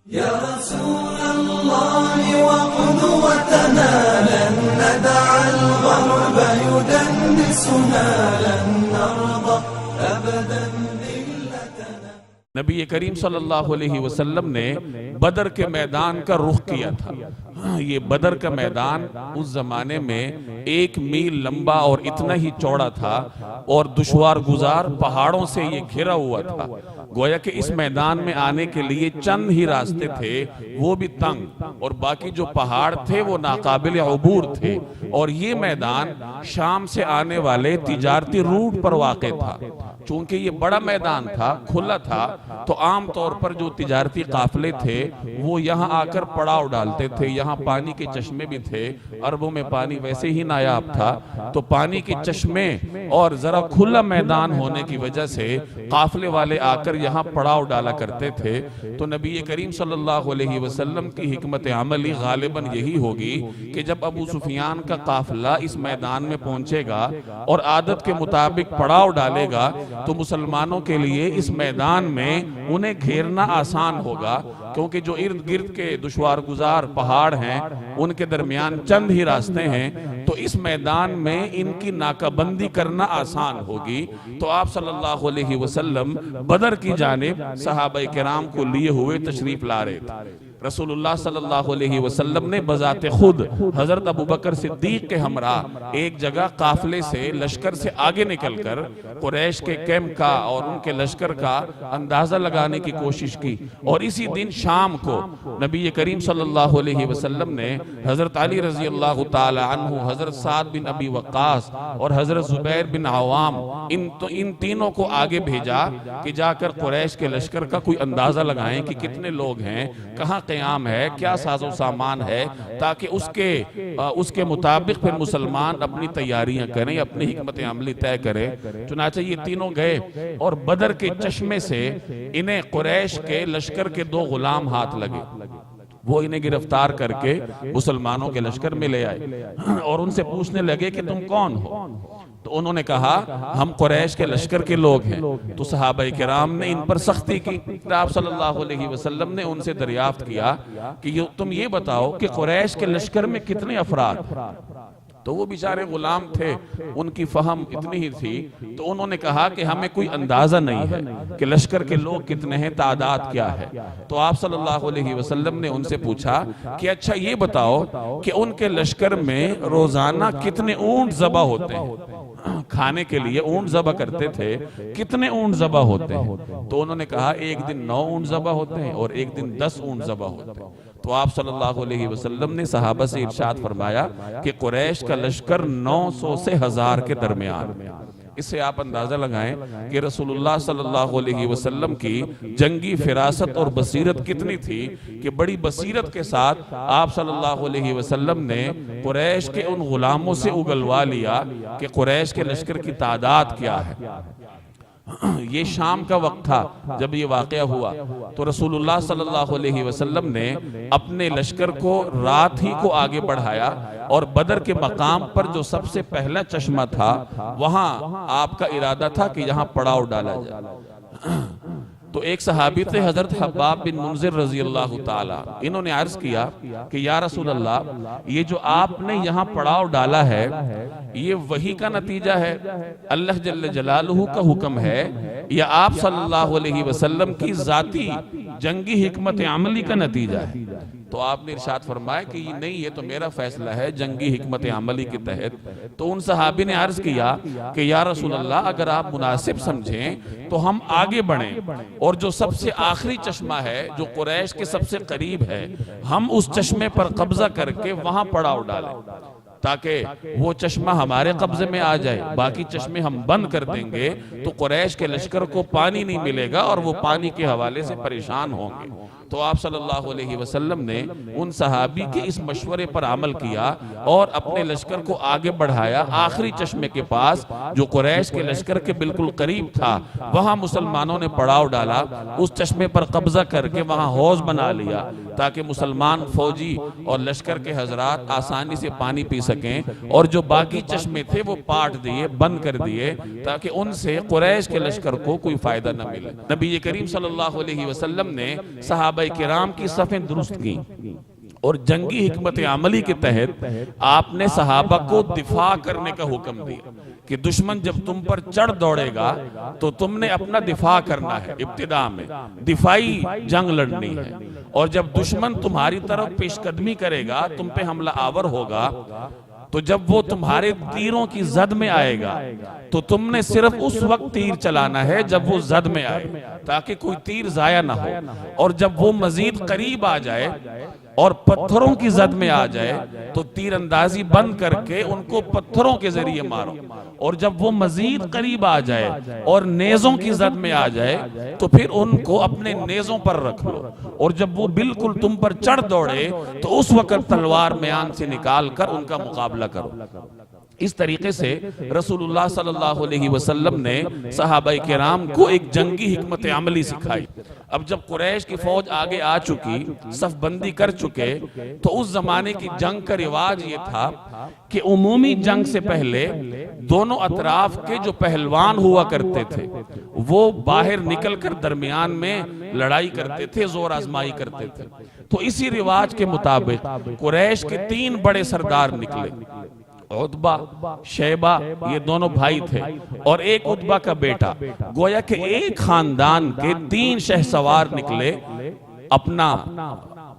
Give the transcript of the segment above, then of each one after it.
या रसूलल्लाह वक़ुदवतना लन नदअल ग़र्ब युदन्निसुना लन नरदा अबदन दिल्लतना। नबी करीम सल्लल्लाहु अलैहि वसल्लम ने बदर के मैदान का रुख किया था। ये बदर का मैदान उस जमाने में 1 मील लंबा और इतना ही चौड़ा था और दुश्वार गुजार पहाड़ों से ये घिरा हुआ था। गोया कि इस मैदान में आने के लिए चंद ही रास्ते थे, वो भी तंग, और बाकी जो पहाड़ थे वो नाकाबिल अबूर थे। और ये मैदान शाम से आने वाले तिजारती रूट पर वाक़ था। चूंकि ये बड़ा मैदान था, खुला था, तो आम तौर पर जो तिजारती काफिले थे वो यहाँ आकर पड़ाव डालते थे। यहाँ पानी के चश्मे भी थे, अरबों में पानी वैसे ही नायाब था, तो पानी के चश्मे और जरा खुला मैदान होने की वजह से काफिले वाले आकर यहाँ पड़ाव डाला करते थे। तो नबी करीम सल्लल्लाहु अलैहि वसल्लम की हिकमत अमली गालिबन यही होगी कि जब अबू सुफियान का काफिला इस मैदान में पहुंचेगा और आदत के मुताबिक पड़ाव डालेगा तो मुसलमानों के लिए इस मैदान में उन्हें घेरना आसान होगा, क्योंकि जो इर्द गिर्द के दुश्वार गुजार पहाड़ हैं उनके दरमियान चंद ही रास्ते हैं, तो इस मैदान में इनकी नाकाबंदी करना आसान होगी। तो आप सल्लल्लाहु अलैहि वसल्लम बदर की जानिब सहाबाए किराम को लिए हुए तशरीफ ला रहे थे। रसूलुल्लाह सल्लल्लाहु अलैहि वसल्लम ने बजाते खुद हजरत अबू बकर सिद्दीक के हमरा एक जगह काफिले से लश्कर से आगे निकलकर कुरैश के कैंप का और उनके लश्कर का अंदाजा लगाने की कोशिश की। और इसी दिन शाम को नबी करीम सल्लल्लाहु अलैहि वसल्लम ने हजरत अली रजी अल्लाह तआला अन्हु, हजरत साद बिन अबी वक्कास और हजरत जुबैर बिन अवाम, इन तीनों को आगे भेजा कि जाकर कुरैश के लश्कर का कोई अंदाजा लगाएं कि कितने लोग हैं, कहाँ क़याम है, क्या साजो सामान है, ताकि उसके मुताबिक फिर मुसलमान अपनी तैयारियां करें, अपनी हिकमत अमली तय करें। चुनाचे ये तीनों गए और बदर के चश्मे से इन्हें कुरैश के लश्कर के 2 गुलाम हाथ लगे। वो इन्हें गिरफ्तार करके मुसलमानों के लश्कर में ले आए और उनसे पूछने लगे कि तुम कौन हो। तो उन्होंने कहा हम कुरैश के लश्कर के लोग हैं। तो सहाबाए किराम ने इन पर सख्ती की। आप सल्लल्लाहु अलैहि वसल्लम ने उनसे दरियाफ्त किया कि तुम ये बताओ कि कुरैश के लश्कर में कितने अफराद। तो वो बेचारे गुलाम थे, उनकी फहम इतनी ही थी, तो उन्होंने कहा कि हमें कोई अंदाजा नहीं है कि लश्कर के लोग कितने हैं, तादाद क्या है। तो आप सल्लल्लाहु अलैहि वसल्लम ने उनसे पूछा कि अच्छा ये बताओ कि उनके लश्कर में रोजाना कितने ऊंट ज़बा होते हैं, खाने के लिए ऊंट ज़बा करते थे, कितने ऊंट ज़बा होते हैं। तो उन्होंने कहा एक दिन 9 ऊंट ज़बा होते हैं और एक दिन 10 ऊंट ज़बा होते हैं। तो आप सल्लल्लाहु अलैहि वसल्लम ने सहाबा से इरशाद फरमाया कि कुरैश का लश्कर 900 से 1000 के दरमियान। इससे आप अंदाजा लगाएं कि रसूलुल्लाह सल्लल्लाहु अलैहि वसल्लम की जंगी फिरासत और बसीरत कितनी थी कि बड़ी बसीरत के साथ आप सल्लल्लाहु अलैहि वसल्लम ने कुरैश के उन गुलामों से उगलवा लिया कि कुरैश के लश्कर की तादाद क्या है। ये शाम का वक्त था जब ये वाक़या हुआ। तो रसूलुल्लाह सल्लल्लाहु अलैहि वसल्लम ने अपने लश्कर को रात ही को आगे बढ़ाया और बदर के मकाम पर जो सबसे पहला चश्मा था वहां आपका इरादा था कि यहाँ पड़ाव डाला जाए। तो एक सहाबी थे हजरत हब्बाब बिन मुंजिर रजी अल्लाह ताला, इन्होंने अर्ज किया कि या रसूल अल्लाह, ये जो आपने यहाँ पड़ाव डाला है ये वही का नतीजा है, अल्लाह जल्ल जलालुहु का हुक्म है, या आप सल्लल्लाहु अलैहि वसल्लम की जाती जंगी हिकमत अमली का नतीजा है। तो आपने इरशाद फरमाया कि नहीं, ये तो मेरा फैसला है जंगी हिकमत अमली के तहत। तो उन सहाबी ने अर्ज किया कि या रसूल अल्लाह, अगर आप मुनासिब समझें तो हम आगे बढ़ें और जो सबसे आखिरी चश्मा है जो कुरैश के सबसे करीब है, हम उस चश्मे पर कब्जा करके वहां पड़ाव डालें ताकि वो चश्मा हमारे कब्जे में आ जाए। बाकी चश्मे हम बंद कर देंगे तो कुरैश के लश्कर को पानी नहीं मिलेगा और वो पानी के हवाले से परेशान होंगे। तो आप सल्लल्लाहु अलैहि वसल्लम ने उन सहाबी के इस मशवरे पर अमल किया और अपने लश्कर को आगे बढ़ाया। आखिरी चश्मे के पास जो कुरैश के लश्कर के बिल्कुल करीब था वहां मुसलमानों ने पड़ाव डाला, उस चश्मे पर कब्जा करके वहां हौज बना लिया ताकि मुसलमान फौजी और लश्कर के हजरात आसानी से पानी पी सके। सकें, और जो बाकी चश्मे थे वो पाट दिए, बंद कर दिए, ताकि उनसे कुरैश के लश्कर को कोई फायदा न मिले। नबी करीम सल्लल्लाहु अलैहि वसल्लम ने सहाबा किराम की सफ़ें दुरुस्त की और जंगी हिकमत अमली के तहत आपने सहाबा को दिफा करने का हुक्म दिया कि दुश्मन जब तुम पर चढ़ दौड़ेगा तो तुमने अपना दिफा करना है, इब्तिदा में दिफाई जंग लड़नी है, और जब दुश्मन तुम्हारी तरफ पेशकदमी करेगा, तुम पे हमला आवर होगा, तो जब वो तुम्हारे तीरों की जद में आएगा तो तुमने सिर्फ उस वक्त तीर चलाना है जब वो जद में आए, ताकि कोई तीर जाया ना हो, और जब वो मजीद करीब आ जाए और पत्थरों की जद में आ जाए तो तीरंदाजी बंद करके उनको पत्थरों के जरिए मारो, और जब वो मजीद करीब आ जाए और नेज़ों की जद में आ जाए तो फिर उनको अपने नेज़ों पर रख लो, और जब वो बिल्कुल तुम पर चढ़ दौड़े तो उस वक्त तलवार म्यान से निकाल कर उनका मुकाबला करो। इस तरीके से रसूलुल्लाह सल्लल्लाहु अलैहि वसल्लम ने सहाबाए किराम को एक जंगी हिकमत अमली सिखाई। अब जब कुरैश की फौज आगे आ चुकी, सफबंदी कर चुके, तो उस जमाने की जंग का रिवाज ये था कि उमूमी जंग से पहले दोनों अतराफ के जो पहलवान हुआ करते थे वो बाहर निकलकर दरमियान में लड़ाई करते थे, जोर आजमाई करते थे। तो इसी रिवाज के मुताबिक कुरैश के 3 बड़े सरदार निकले, उतबा, शैबा, ये दोनों भाई थे, और एक उतबा का बेटा। गोया के एक खानदान के 3 शहसवार निकले अपना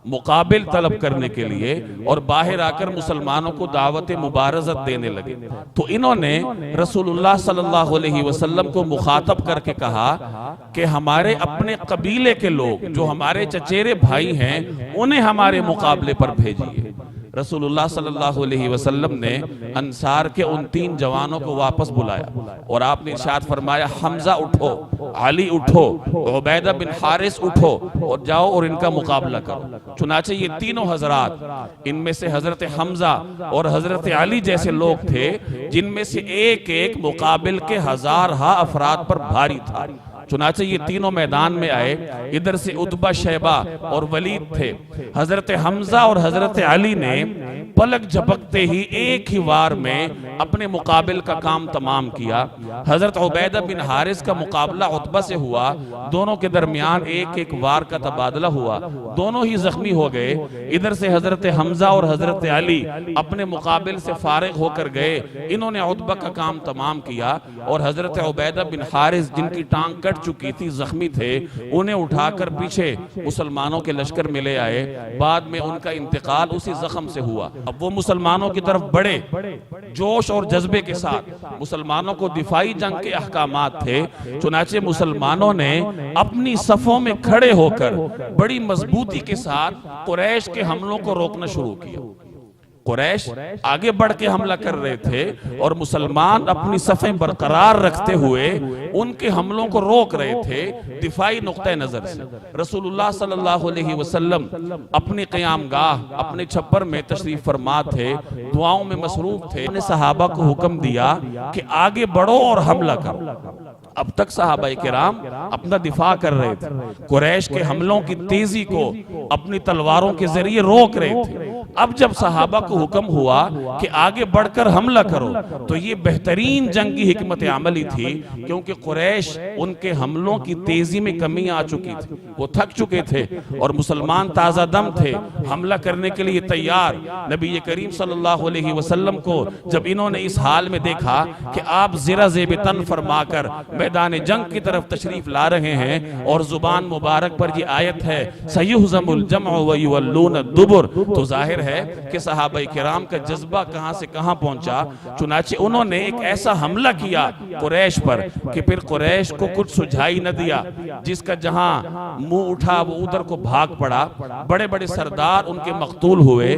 मुकाबिल तलब करने के लिए, और बाहर आकर मुसलमानों को दावत मुबारजत देने लगे। तो इन्होंने रसूलुल्लाह सल्लल्लाहु अलैहि वसल्लम को मुखातब करके कहा कि हमारे अपने कबीले के लोग जो हमारे चचेरे भाई हैं उन्हें हमारे मुकाबले पर भेजिए। रसूलुल्लाह सल्लल्लाहु अलैहि वसल्लम ने अंसार के उन 3 जवानों को वापस बुलाया और आपने इरशाद फरमाया, हमजा उठो, अली उठो, उबैदा बिन हारिस उठो और जाओ और इनका मुकाबला करो। चुनाचे ये तीनों हजरात, इनमें से हजरत हमजा और हजरत अली जैसे लोग थे जिनमें से एक एक मुकाबिल के 1000 अफराद पर भारी था। चुनाचे ये तीनों मैदान में आए। इधर से उतबा, शैबा और वलीद थे। हजरत हमजा और हजरत अली ने पलक झपकते ही एक ही वार में अपने मुकाबिल का काम तमाम किया। हजरत उबैदा बिन हारिस का मुकाबला उतबा से हुआ, दोनों के दरमियान एक एक वार का तबादला हुआ, दोनों ही जख्मी हो गए। इधर से हजरत हमजा और हजरत अली अपने मुकाबिल से फारिग होकर गए, इन्होंने उतबा का काम तमाम किया, और हजरत उबैदा बिन हारिस जिनकी टांग कट चुकी थी, जख्मी थे, उन्हें उठाकर पीछे मुसलमानों के लश्कर में ले आए। बाद में उनका इंतकाल उसी जख्म से हुआ। अब वो मुसलमानों की तरफ बड़े जोश और जज्बे के साथ, मुसलमानों को दिफाई जंग के अहकामात थे। चुनाचे मुसलमानों ने अपनी सफों में खड़े होकर बड़ी मजबूती के साथ कुरैश के हमलों को रोकना शुरू किया। कुरैश आगे बढ़ के हमला कर रहे थे और मुसलमान अपनी सफ़ें बरकरार रखते हुए उनके हमलों को रोक रहे थे दिफाई नुक्ते नजर से। रसूलुल्लाह सल्लल्लाहु अलैहि वसल्लम अपनी क़यामगाह, अपने छप्पर में तशरीफ फरमा थे, दुआओं में मसरूफ थे। अपने सहाबा को हुक्म दिया कि आगे बढ़ो और हमला करो। अब तक सहाबाए किराम अपना दिफा कर रहे थे, कुरैश के हमलों की तेजी को अपनी तलवारों के जरिए रोक रहे थे। अब जब सहाबा को हुक्म हुआ कि आगे बढ़कर हमला करो, तो ये बेहतरीन जंगी हिकमत अमली थी, क्योंकि कुरैश उनके हमलों की तेजी में कमी आ चुकी थी, वो थक चुके थे और मुसलमान ताज़ा दम थे, हमला करने के लिए तैयार। नबी करीम सल्लल्लाहु अलैहि वसल्लम को जब इन्होंने इस हाल में देखा कि आप ज़िरा ज़ेब तन फरमाकर मैदान जंग की तरफ तशरीफ ला रहे हैं और जुबान मुबारक पर ये आयत है, सयुहज़मुल जम्उ व युवल्लून दुबुर, तो जाहिर है कि सहाबाए किराम का जज्बा कहां से कहां पहुंचा। चुनाचे उन्होंने एक ऐसा हमला किया कुरैश पर कि फिर कुरैश को कुछ सुझाई न दिया, जिसका जहां मुंह उठा वो उधर को भाग पड़ा। बड़े बड़े सरदार उनके मकतूल हुए।